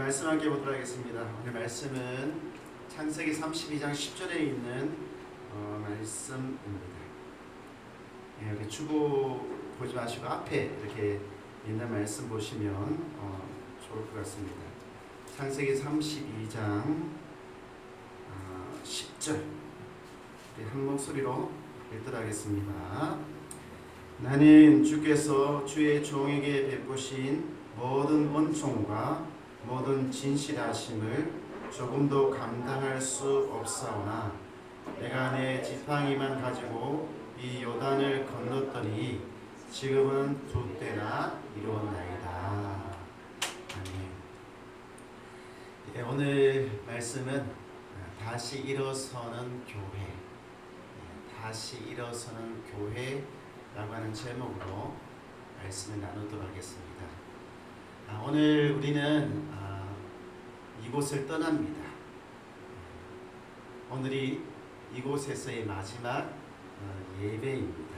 말씀 함께 보도록 하겠습니다. 오늘 말씀은 창세기 32장 10절에 있는 말씀입니다. 여기 주보 보지 마시고 앞에 이렇게 있는 말씀 보시면 좋을 것 같습니다. 창세기 32장 10절 한 목소리로 읽도록 하겠습니다. 나는 주께서 주의 종에게 베푸신 모든 은총과 모든 진실하심을 조금도 감당할 수 없사오나 내가 내 지팡이만 가지고 이 요단을 건넜더니 지금은 두 때나 이루었나이다. 아멘. 오늘 말씀은 다시 일어서는 교회, 다시 일어서는 교회라고 하는 제목으로 말씀을 나누도록 하겠습니다. 오늘 우리는 이곳을 떠납니다. 오늘이 이곳에서의 마지막 예배입니다.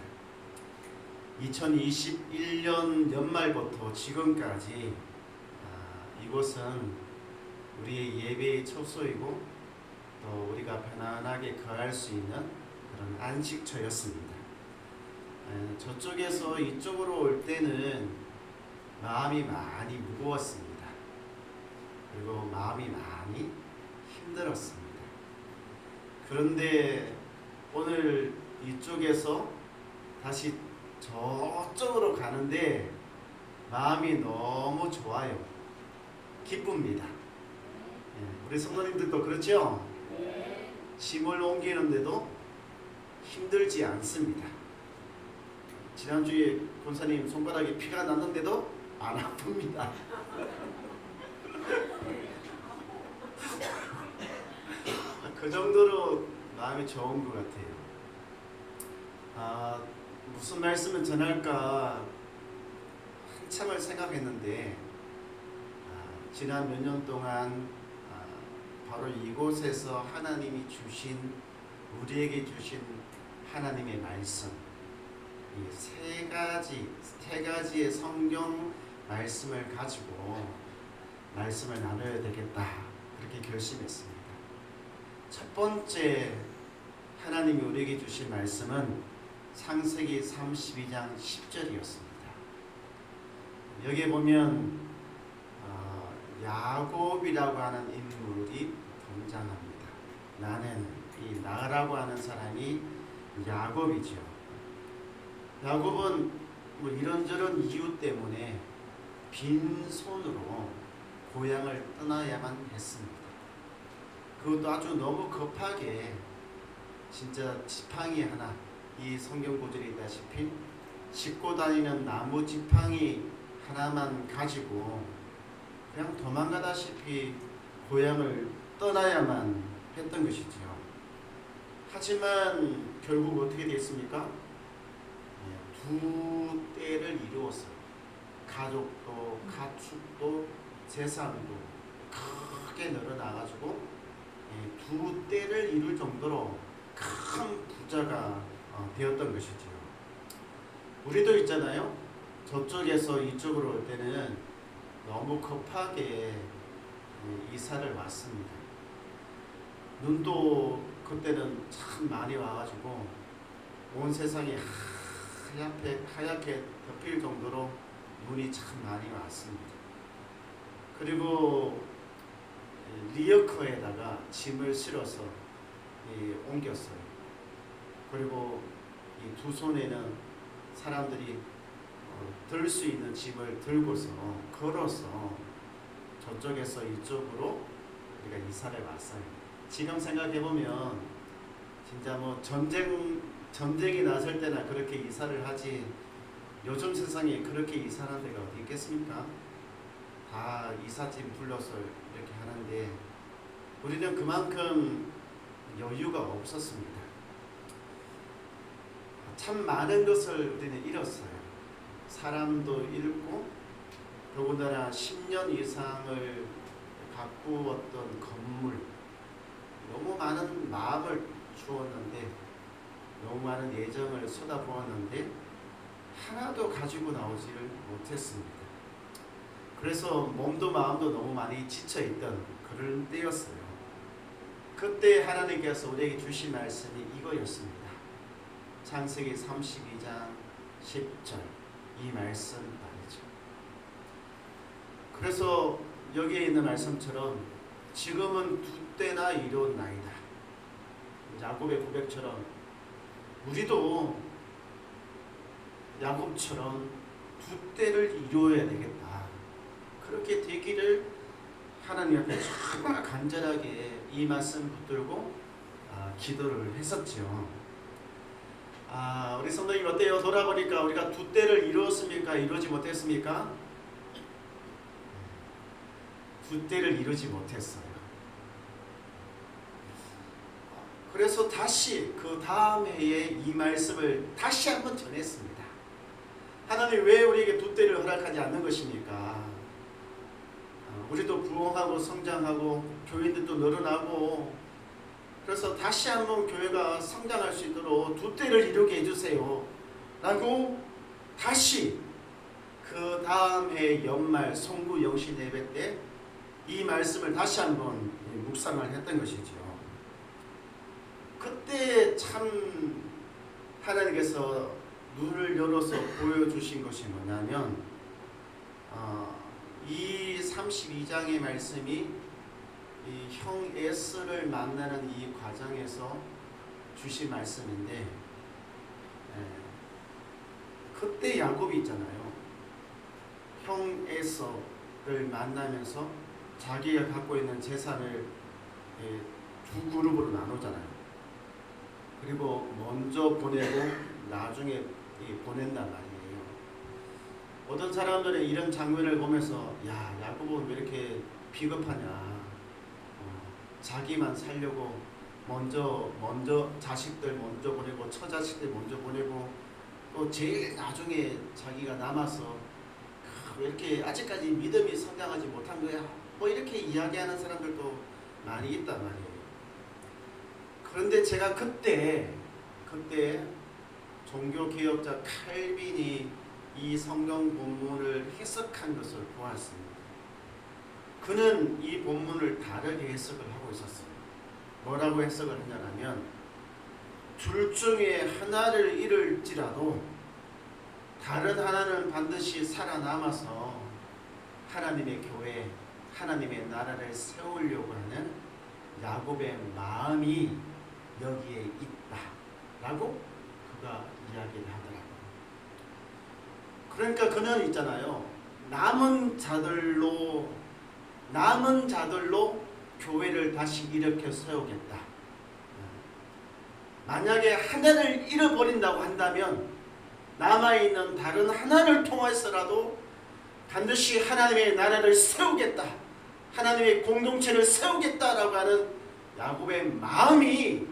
2021년 연말부터 지금까지 이곳은 우리의 예배의 처소이고 또 우리가 편안하게 거할 수 있는 그런 안식처였습니다. 저쪽에서 이쪽으로 올 때는 마음이 많이 무거웠습니다. 그리고 마음이 많이 힘들었습니다. 그런데 오늘 이쪽에서 다시 저쪽으로 가는데 마음이 너무 좋아요. 기쁩니다. 우리 성도님들도 그렇죠? 짐을 옮기는데도 힘들지 않습니다. 지난주에 권사님 손바닥에 피가 났는데도 안 아픕니다. 그 정도로 마음이 좋은 것 같아요. 무슨 말씀을 전할까 한참을 생각했는데 지난 몇 년 동안 바로 이곳에서 하나님이 주신 우리에게 주신 하나님의 말씀 이 세 가지의 성경 말씀을 가지고 말씀을 나눠야 되겠다 그렇게 결심했습니다. 첫 번째 하나님이 우리에게 주신 말씀은 창세기 32장 10절이었습니다. 여기에 보면 야곱이라고 하는 인물이 등장합니다. 나라고 하는 사람이 야곱이죠. 야곱은 뭐 이런저런 이유 때문에 빈손으로 고향을 떠나야만 했습니다. 그것도 아주 너무 급하게 진짜 지팡이 하나, 이 성경 구절에 있다시피 싣고 다니는 나무 지팡이 하나만 가지고 그냥 도망가다시피 고향을 떠나야만 했던 것이지요. 하지만 결국 어떻게 됐습니까? 두 때를 이루었어요. 가족도 가축도 재산도 크게 늘어나가지고 두 때를 이룰 정도로 큰 부자가 되었던 것이죠. 우리도 있잖아요. 저쪽에서 이쪽으로 올 때는 너무 급하게 이사를 왔습니다. 눈도 그때는 참 많이 와가지고 온 세상이 하얗게 덮일 정도로 눈이 참 많이 왔습니다. 그리고 리어커에다가 짐을 실어서 옮겼어요. 그리고 이 두 손에는 사람들이 들 수 있는 짐을 들고서 걸어서 저쪽에서 이쪽으로 우리가 이사를 왔어요. 지금 생각해 보면 진짜 뭐 전쟁이 났을 때나 그렇게 이사를 하지, 요즘 세상에 그렇게 이사하는 데가 어디 있겠습니까? 다 이삿짐 불러서 이렇게 하는데 우리는 그만큼 여유가 없었습니다. 참 많은 것을 우리는 잃었어요. 사람도 잃고, 더군다나 10년 이상을 가꾸었던 건물, 너무 많은 마음을 주었는데, 너무 많은 애정을 쏟아부었는데 하나도 가지고 나오지를 못했습니다. 그래서 몸도 마음도 너무 많이 지쳐있던 그런 때였어요. 그때 하나님께서 우리에게 주신 말씀이 이거였습니다. 창세기 32장 10절, 이 말씀 말이죠. 그래서 여기에 있는 말씀처럼 지금은 두 때나 이루었나이다. 야곱의 고백처럼 우리도 야곱처럼 두 때를 이루어야 되겠다. 그렇게 되기를 하나님 앞에 정말 간절하게 이 말씀 붙들고 기도를 했었죠. 우리 성도님 어때요? 돌아보니까 우리가 두 때를 이루었습니까? 이루지 못했습니까? 두 때를 이루지 못했어요. 그래서 다시 그 다음 해에 이 말씀을 다시 한번 전했습니다. 하나님 왜 우리에게 두 때를 허락하지 않는 것입니까? 우리도 부흥하고 성장하고 교인들도 늘어나고, 그래서 다시 한번 교회가 성장할 수 있도록 두 때를 이루게 해주세요 라고 다시 그 다음 해 연말 송구 영신 예배 때 이 말씀을 다시 한번 묵상을 했던 것이죠. 그때 참 하나님께서 눈을 열어서 보여주신 것이 뭐냐면 이 32장의 말씀이 이 형 에서를 만나는 이 과정에서 주신 말씀인데, 그때 야곱이 있잖아요. 형 에서를 만나면서 자기가 갖고 있는 재산을 두 그룹으로 나누잖아요. 그리고 먼저 보내고 나중에 보낸단 말이에요. 어떤 사람들은 이런 장면을 보면서 야곱은 왜 이렇게 비겁하냐, 자기만 살려고 먼저 자식들 먼저 보내고 처자식들 먼저 보내고 또 제일 나중에 자기가 남아서 왜 이렇게 아직까지 믿음이 성장하지 못한 거야, 뭐 이렇게 이야기하는 사람들도 많이 있단 말이에요. 그런데 제가 그때 종교개혁자 칼빈이 이 성경 본문을 해석한 것을 보았습니다. 그는 이 본문을 다르게 해석을 하고 있었어요. 뭐라고 해석을 하냐면, 둘 중에 하나를 잃을지라도 다른 하나는 반드시 살아남아서 하나님의 교회, 하나님의 나라를 세우려고 하는 야곱의 마음이 여기에 있다라고 그가 이야기를 하더라고요. 그러니까 그는 있잖아요, 남은 자들로 교회를 다시 일으켜 세우겠다. 만약에 하나를 잃어버린다고 한다면 남아있는 다른 하나를 통해서라도 반드시 하나님의 나라를 세우겠다, 하나님의 공동체를 세우겠다라고 하는 야곱의 마음이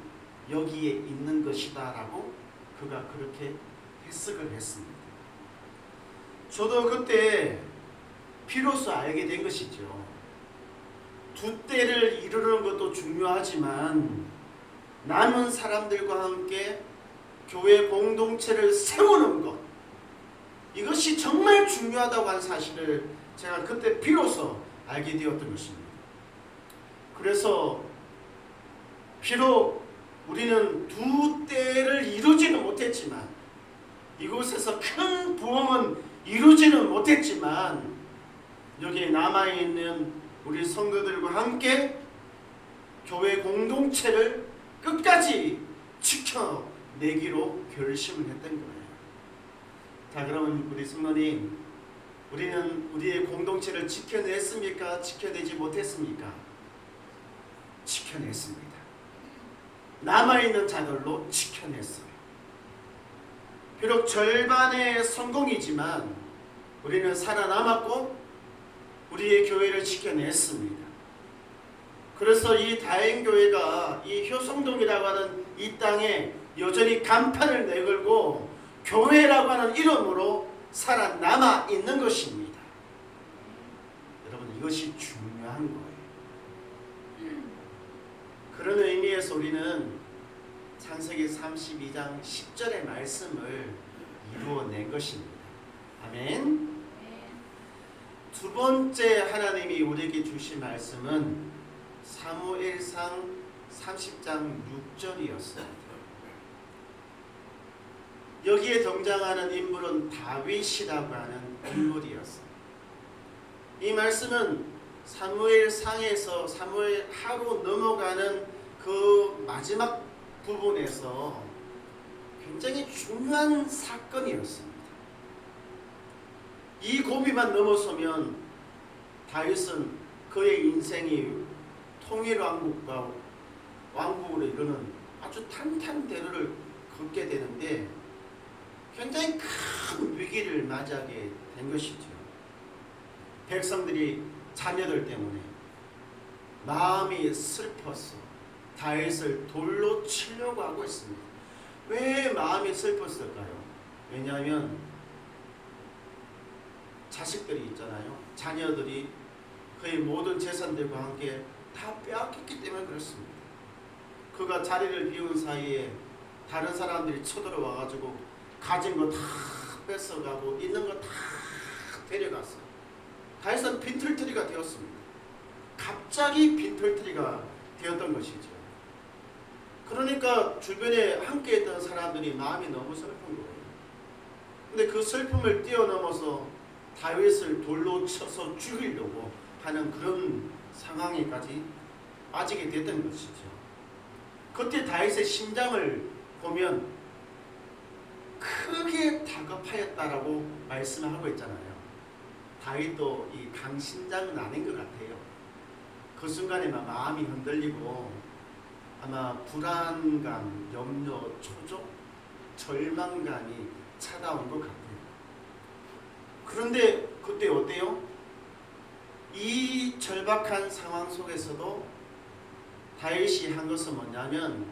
여기에 있는 것이다 라고 그가 그렇게 해석을 했습니다. 저도 그때 비로소 알게 된 것이죠. 두 때를 이루는 것도 중요하지만 남은 사람들과 함께 교회 공동체를 세우는 것, 이것이 정말 중요하다고 하는 사실을 제가 그때 비로소 알게 되었던 것입니다. 그래서 비록 우리는 두 때를 이루지는 못했지만, 이곳에서 큰 부흥은 이루지는 못했지만, 여기에 남아있는 우리 성도들과 함께 교회 공동체를 끝까지 지켜내기로 결심을 했던 거예요. 자, 그러면 우리 성도님, 우리는 우리의 공동체를 지켜냈습니까? 지켜내지 못했습니까? 지켜냈습니다. 남아있는 자들로 지켜냈어요. 비록 절반의 성공이지만 우리는 살아남았고 우리의 교회를 지켜냈습니다. 그래서 이 다행교회가 이 효성동이라고 하는 이 땅에 여전히 간판을 내걸고 교회라고 하는 이름으로 살아남아 있는 것입니다. 여러분, 이것이 중요한 거예요. 그런 의미에서 우리는 창세기 32장 10절의 말씀을 이루어낸 것입니다. 아멘. 두 번째 하나님이 우리에게 주신 말씀은 사무엘상 30장 6절이었습니다. 여기에 등장하는 인물은 다윗이라고 하는 인물이었습니다. 이 말씀은 사무엘상에서 사무엘하로 넘어가는 그 마지막 부분에서 굉장히 중요한 사건이었습니다. 이 고비만 넘어서면 다윗은 그의 인생이 통일왕국과 왕국으로 이르는 아주 탄탄대로를 걷게 되는데 굉장히 큰 위기를 맞이하게 된 것이죠. 백성들이 자녀들 때문에 마음이 슬퍼서 다윗을 돌로 치려고 하고 있습니다. 왜 마음이 슬펐을까요? 왜냐하면 자식들이 있잖아요. 자녀들이 그의 모든 재산들과 함께 다 빼앗겼기 때문에 그렇습니다. 그가 자리를 비운 사이에 다른 사람들이 쳐들어와가지고 가진 거 다 뺏어가고 있는 거 다 데려갔어요. 다윗은 빈털터리가 되었습니다. 갑자기 빈털터리가 되었던 것이죠. 그러니까 주변에 함께 있던 사람들이 마음이 너무 슬픈 거예요. 근데 그 슬픔을 뛰어넘어서 다윗을 돌로 쳐서 죽이려고 하는 그런 상황에까지 빠지게 됐던 것이죠. 그때 다윗의 심장을 보면 크게 다급하였다라고 말씀을 하고 있잖아요. 다윗도 이 강심장은 아닌 것 같아요. 그 순간에 마음이 흔들리고 아마 불안감, 염려, 초조, 절망감이 찾아온 것 같아요. 그런데 그때 어때요? 이 절박한 상황 속에서도 다윗이 한 것은 뭐냐면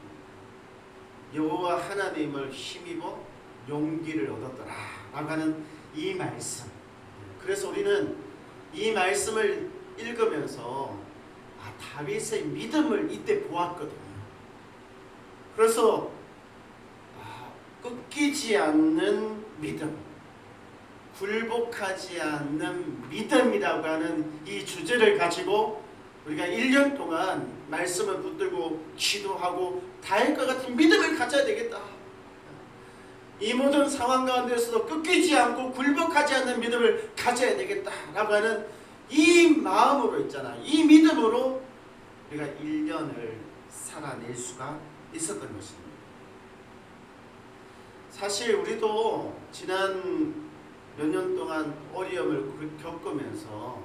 여호와 하나님을 힘입어 용기를 얻었더라 라고 하는 이 말씀. 그래서 우리는 이 말씀을 읽으면서 다윗의 믿음을 이때 보았거든요. 그래서 꺾이지 않는 믿음, 굴복하지 않는 믿음이라고 하는 이 주제를 가지고 우리가 1년 동안 말씀을 붙들고 기도하고 다윗과 같은 믿음을 가져야 되겠다. 이 모든 상황 가운데서도 꺾이지 않고 굴복하지 않는 믿음을 가져야 되겠다라고 하는 이 마음으로 있잖아. 이 믿음으로 우리가 1년을 살아낼 수가 있었던 것입니다. 사실 우리도 지난 몇 년 동안 어려움을 겪으면서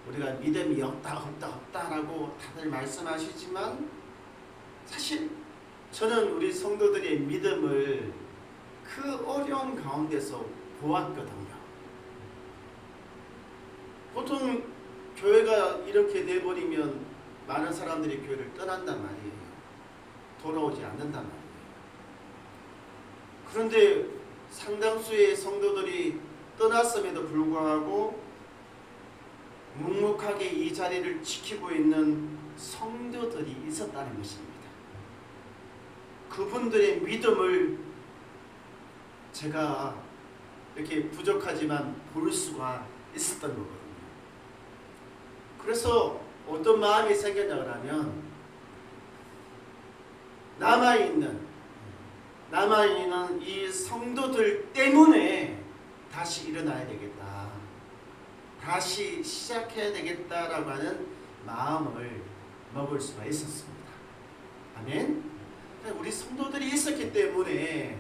우리가 믿음이 없다라고 다들 말씀하시지만 사실 저는 우리 성도들의 믿음을 그 어려운 가운데서 보았거든요. 보통 교회가 이렇게 돼버리면 많은 사람들이 교회를 떠난단 말이에요. 돌아오지 않는단 말이에요. 그런데 상당수의 성도들이 떠났음에도 불구하고 묵묵하게 이 자리를 지키고 있는 성도들이 있었다는 것입니다. 그분들의 믿음을 제가 이렇게 부족하지만 볼 수가 있었던 거거든요. 그래서 어떤 마음이 생겼냐 그러면 남아있는 이 성도들 때문에 다시 일어나야 되겠다. 다시 시작해야 되겠다라고 하는 마음을 먹을 수가 있었습니다. 아멘. 우리 성도들이 있었기 때문에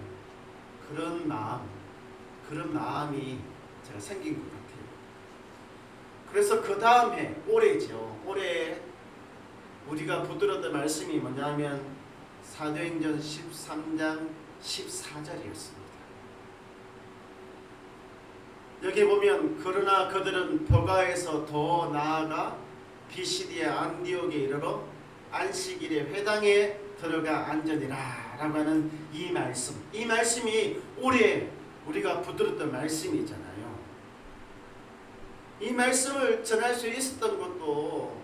그런 마음이 제가 생긴 것 같아요. 그래서 그 다음에 올해죠. 올해 우리가 붙들었던 말씀이 뭐냐면 사도행전 13장 14절이었습니다. 여기 보면 그러나 그들은 벼가에서 더 나아가 비시디의 안디옥에 이르러 안식일에 회당에 들어가 앉으니라 라고 하는 이 말씀이 올해 우리가 붙들었던 말씀이잖아요. 이 말씀을 전할 수 있었던 것도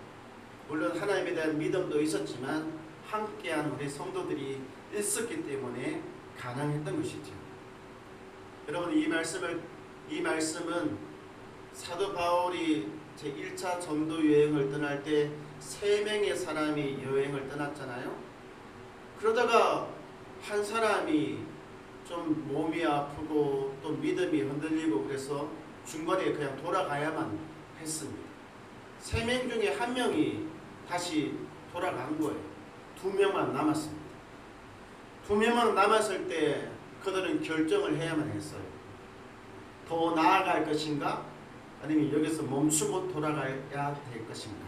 물론 하나님에 대한 믿음도 있었지만 함께한 우리 성도들이 있었기 때문에 가능했던 것이죠. 여러분 이 말씀은 사도 바울이 제1차 전도 여행을 떠날 때 3명의 사람이 여행을 떠났잖아요. 그러다가 한 사람이 좀 몸이 아프고 또 믿음이 흔들리고 그래서 중간에 그냥 돌아가야만 했습니다. 3명 중에 1명이 다시 돌아간 거예요. 2명만 남았습니다. 2명만 남았을 때 그들은 결정을 해야만 했어요. 더 나아갈 것인가? 아니면 여기서 멈추고 돌아가야 될 것인가?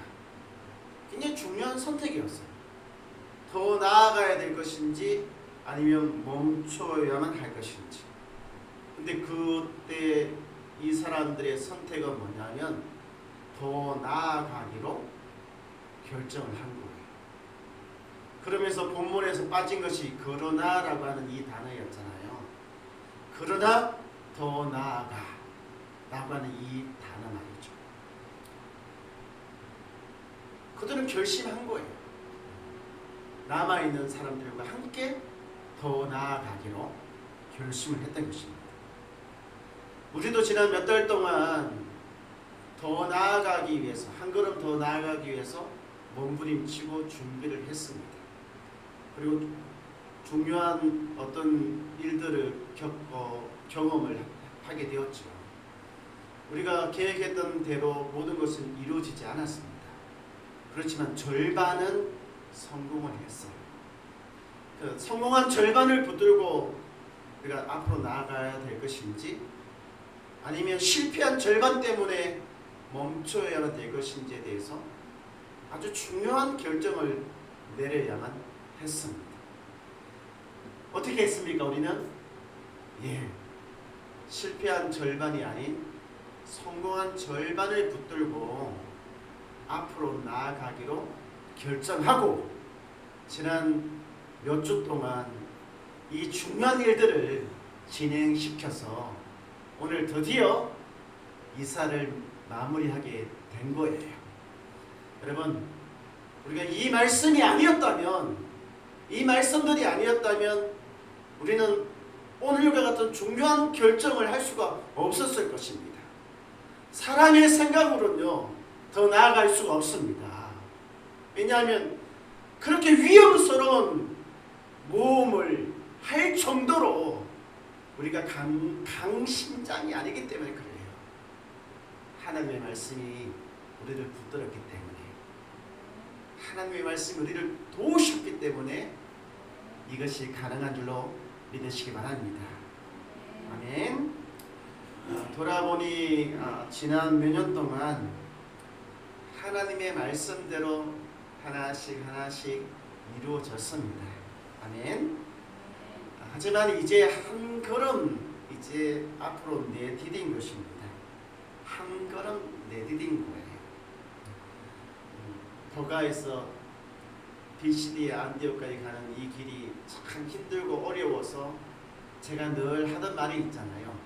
굉장히 중요한 선택이었어요. 더 나아가야 될 것인지 아니면 멈춰야만 할 것인지. 근데 그때 이 사람들의 선택은 뭐냐면 더 나아가기로 결정을 한 거예요. 그러면서 본문에서 빠진 것이 그러나라고 하는 이 단어였잖아요. 그러나 더 나아가 라고 하는 이 단어 말이죠. 그들은 결심한 거예요. 남아있는 사람들과 함께 더 나아가기로 결심을 했던 것입니다. 우리도 지난 몇 달 동안 더 나아가기 위해서, 한 걸음 더 나아가기 위해서 몸부림치고 준비를 했습니다. 그리고 중요한 어떤 일들을 경험을 하게 되었죠. 우리가 계획했던 대로 모든 것은 이루어지지 않았습니다. 그렇지만 절반은 성공을 했어요. 그 성공한 절반을 붙들고 우리가 앞으로 나아가야 될 것인지 아니면 실패한 절반 때문에 멈춰야만 될 것인지에 대해서 아주 중요한 결정을 내려야만 했습니다. 어떻게 했습니까? 우리는 실패한 절반이 아닌 성공한 절반을 붙들고 앞으로 나아가기로 결정하고 지난 몇 주 동안 이 중요한 일들을 진행시켜서 오늘 드디어 이사를 마무리하게 된 거예요. 여러분, 우리가 이 말씀이 아니었다면, 이 말씀들이 아니었다면 우리는 오늘과 같은 중요한 결정을 할 수가 없었을 것입니다. 사람의 생각으로는요 더 나아갈 수가 없습니다. 왜냐하면 그렇게 위험스러운 모험을 할 정도로 우리가 강심장이 아니기 때문에 그래요. 하나님의 말씀이 우리를 붙들었기 때문에, 하나님의 말씀이 우리를 도우셨기 때문에 이것이 가능한 줄로 믿으시기 바랍니다. 아멘. 돌아보니 지난 몇 년 동안 하나님의 말씀대로 하나씩 이루어졌습니다. 아멘. 하지만 이제 한 걸음 앞으로 내디딘 것입니다. 한 걸음 내디딘 거예요. 벼가에서 비시디의 안디옥까지 가는 이 길이 참 힘들고 어려워서 제가 늘 하던 말이 있잖아요.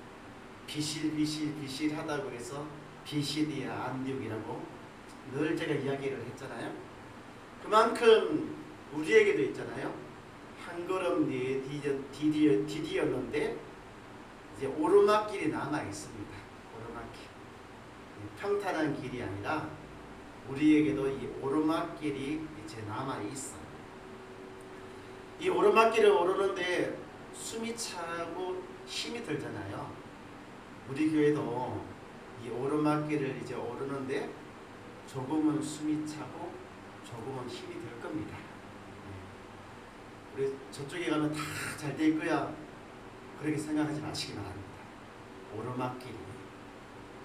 비실 하다고 해서 비시디의 안디옥이라고 늘 제가 이야기를 했잖아요. 그만큼 우리에게도 있잖아요. 한 걸음 디디었는데 이제 오르막길이 남아 있습니다. 오르막길. 평탄한 길이 아니라 우리에게도 이 오르막길이 이제 남아 있어요. 이 오르막길을 오르는데 숨이 차고 힘이 들잖아요. 우리 교회도 이 오르막길을 이제 오르는데 조금은 숨이 차고 조금은 힘이 들 겁니다. 우리 저쪽에 가면 다 잘 될 거야, 그렇게 생각하지 마시기 바랍니다. 오르막길이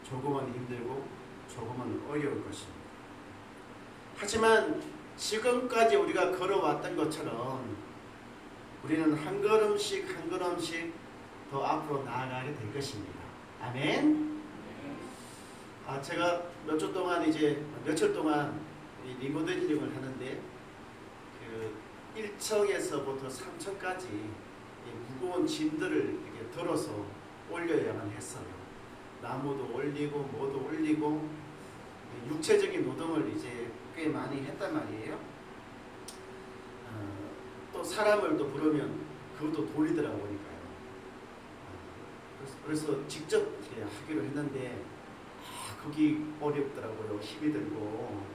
조금은 힘들고 조금은 어려울 것입니다. 하지만 지금까지 우리가 걸어왔던 것처럼 우리는 한 걸음씩 한 걸음씩 더 앞으로 나아가게 될 것입니다. 아멘. 제가 며칠 동안 이 리모델링을 하는데 그 1층에서부터 3층까지 무거운 짐들을 이렇게 들어서 올려야만 했어요. 나무도 올리고 뭐도 올리고 육체적인 노동을 이제 꽤 많이 했단 말이에요. 또 사람을 또 부르면 그것도 돈이더라 보니까요. 그래서 직접 하기로 했는데 거기 어렵더라고요. 힘이 들고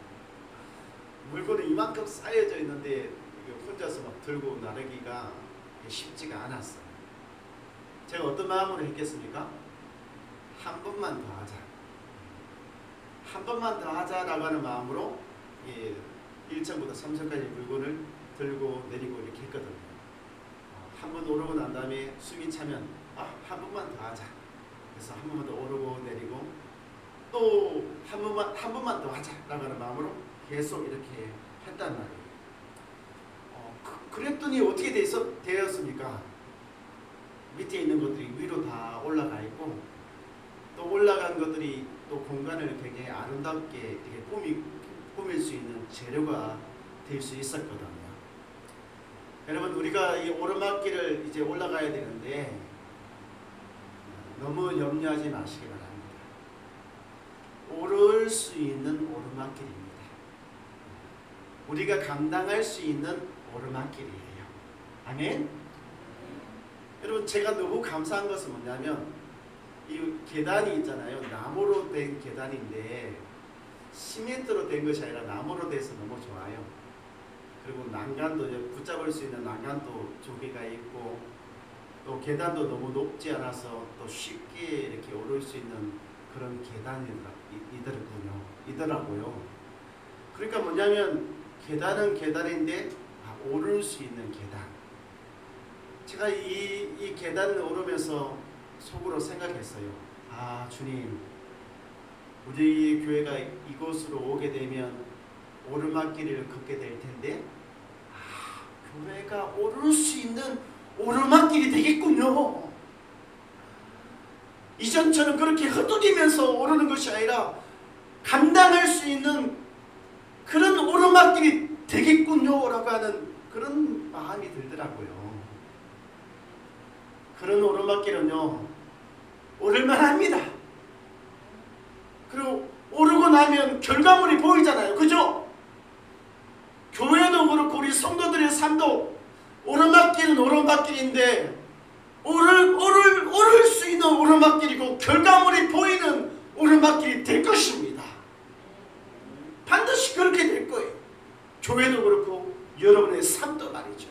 물건이 이만큼 쌓여져 있는데 혼자서 막 들고 나르기가 쉽지가 않았어요. 제가 어떤 마음으로 했겠습니까? 한 번만 더 하자. 한 번만 더 하자라고 하는 마음으로 1층부터 3층까지 물건을 들고 내리고 이렇게 했거든요. 한 번 오르고 난 다음에 숨이 차면 한 번만 더 하자. 그래서 한 번만 더 오르고 내리고 또 한 번만 더 하자라고 하는 마음으로 계속 이렇게 했단 말이에요. 그랬더니 어떻게 되었습니까? 밑에 있는 것들이 위로 다 올라가 있고 또 올라간 것들이 또 공간을 굉장히 아름답게 이렇게 꾸밀 수 있는 재료가 될 수 있었거든요. 여러분, 우리가 이 오르막길을 이제 올라가야 되는데 너무 염려하지 마시기 바랍니다. 오를 수 있는 오르막길입니다. 우리가 감당할 수 있는 오르막길이에요. 아멘. 여러분, 제가 너무 감사한 것은 뭐냐면 이 계단이 있잖아요. 나무로 된 계단인데 시멘트로 된 것이 아니라 나무로 돼서 너무 좋아요. 그리고 난간도 붙잡을 수 있는 난간도 2개가 있고 또 계단도 너무 높지 않아서 또 쉽게 이렇게 오를 수 있는 그런 계단이더라고요. 그러니까 뭐냐면 계단은 계단인데 오를 수 있는 계단. 제가 이 계단을 오르면서 속으로 생각했어요. 주님, 우리 교회가 이곳으로 오게 되면 오르막길을 걷게 될 텐데 교회가 오를 수 있는 오르막길이 되겠군요. 이전처럼 그렇게 흩어지면서 오르는 것이 아니라 감당할 수 있는 그런 오르막길이 되겠군요 라고 하는 그런 마음이 들더라고요. 그런 오르막길은요, 오를만합니다. 그리고 오르고 나면 결과물이 보이잖아요. 그죠? 교회도 그렇고 우리 성도들의 삶도 오르막길은 오르막길인데 오를 수 있는 오르막길이고 결과물이 보이는 오르막길이 될 것입니다. 반드시 그렇게 될 거예요. 교회도 그렇고 여러분의 삶도 말이죠.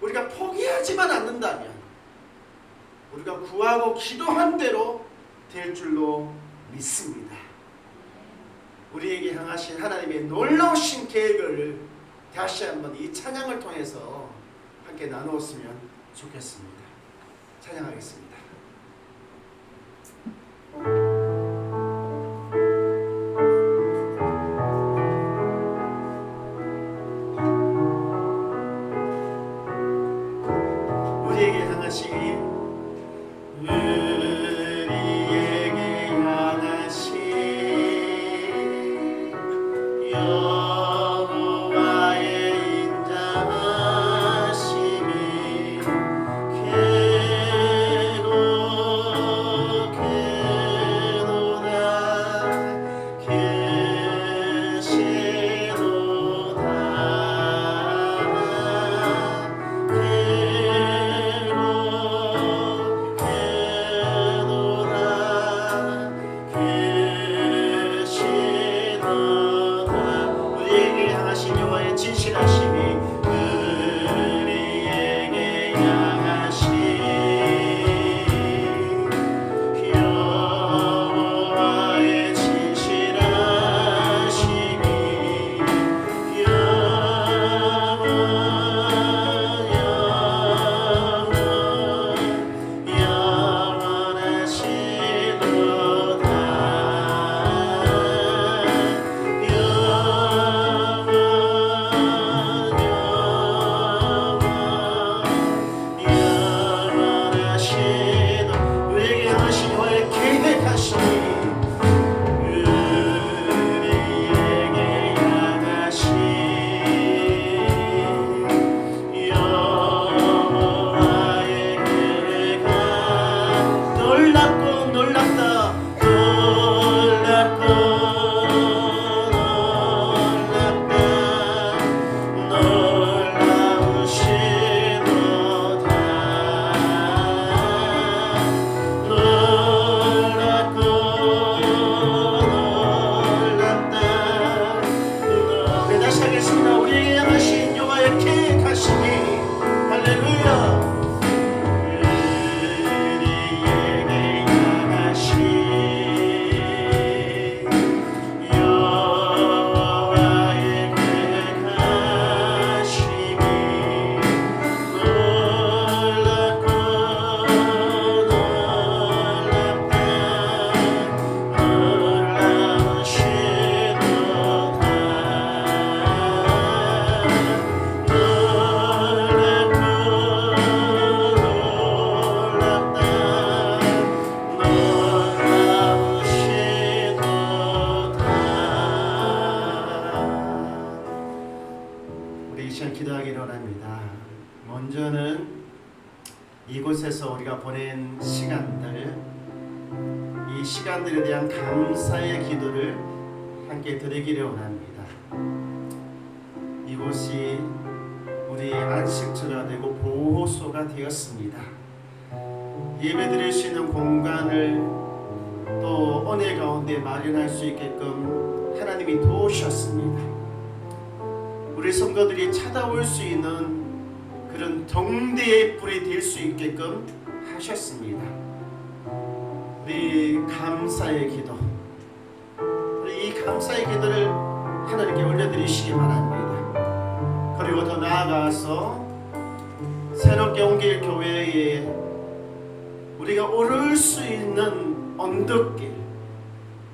우리가 포기하지만 않는다면 우리가 구하고 기도한 대로 될 줄로 믿습니다. 우리에게 향하신 하나님의 놀라우신 계획을 다시 한번 이 찬양을 통해서 함께 나누었으면 좋겠습니다. 찬양하겠습니다. 우리에게 향하신 기도하기를 원합니다. 먼저는 이곳에서 우리가 보낸 시간들, 이 시간들에 대한 감사의 기도를 함께 드리기를 원합니다. 이곳이 우리 안식처가 되고 보호소가 되었습니다. 예배드릴 수 있는 공간을 또 은혜 가운데 마련할 수 있게끔 하나님이 도우셨습니다. 우리 성도들이 찾아올 수 있는 그런 동대의 뿔이 될 수 있게끔 하셨습니다. 우리 감사의 기도, 우리 이 감사의 기도를 하나님께 올려드리시기 바랍니다. 그리고 더 나아가서 새롭게 옮길 교회에 우리가 오를 수 있는 언덕길,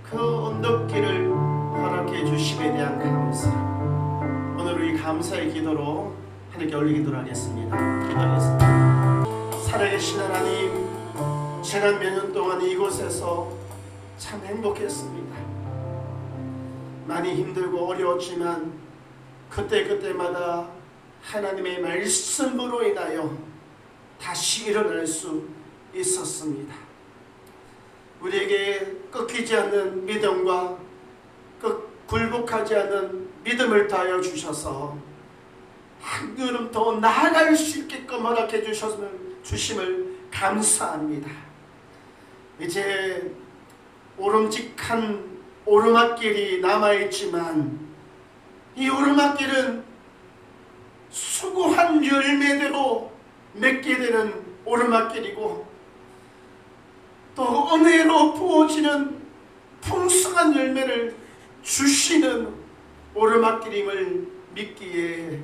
그 언덕길을 허락해 주심에 대한 감사, 오늘 이 감사의 기도로 하나님께 올리기도록 하겠습니다. 기도하겠습니다. 살아계신 하나님, 지난 몇 년 동안 이곳에서 참 행복했습니다. 많이 힘들고 어려웠지만 그때마다 하나님의 말씀으로 인하여 다시 일어날 수 있었습니다. 우리에게 꺾이지 않는 믿음과 굴복하지 않는 믿음을 다하여 주셔서 한 걸음 더 나아갈 수 있게끔 허락해 주심을 감사합니다. 이제 오름직한 오르막길이 남아있지만 이 오르막길은 수고한 열매대로 맺게 되는 오르막길이고 또 은혜로 부어지는 풍성한 열매를 주시는 오르막길임을 믿기에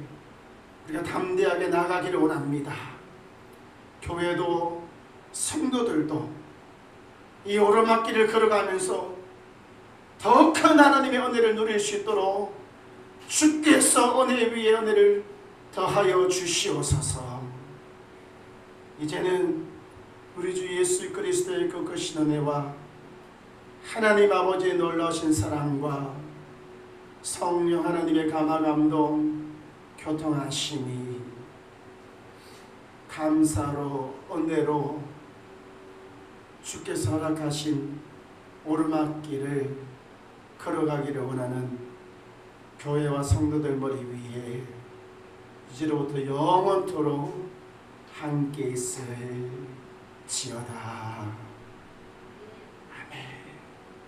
우리가 담대하게 나가기를 원합니다. 교회도 성도들도 이 오르막길을 걸어가면서 더 큰 하나님의 은혜를 누릴 수 있도록 주께서 은혜 위에 은혜를 더하여 주시옵소서. 이제는 우리 주 예수 그리스도의 그 크신 은혜와 하나님 아버지의 놀라우신 사랑과 성령 하나님의 감화 감동 교통하심이 감사로 은혜로 주께서 허락하신 오르막길을 걸어가기를 원하는 교회와 성도들 머리 위에 이제로부터 영원토록 함께 있을지어다.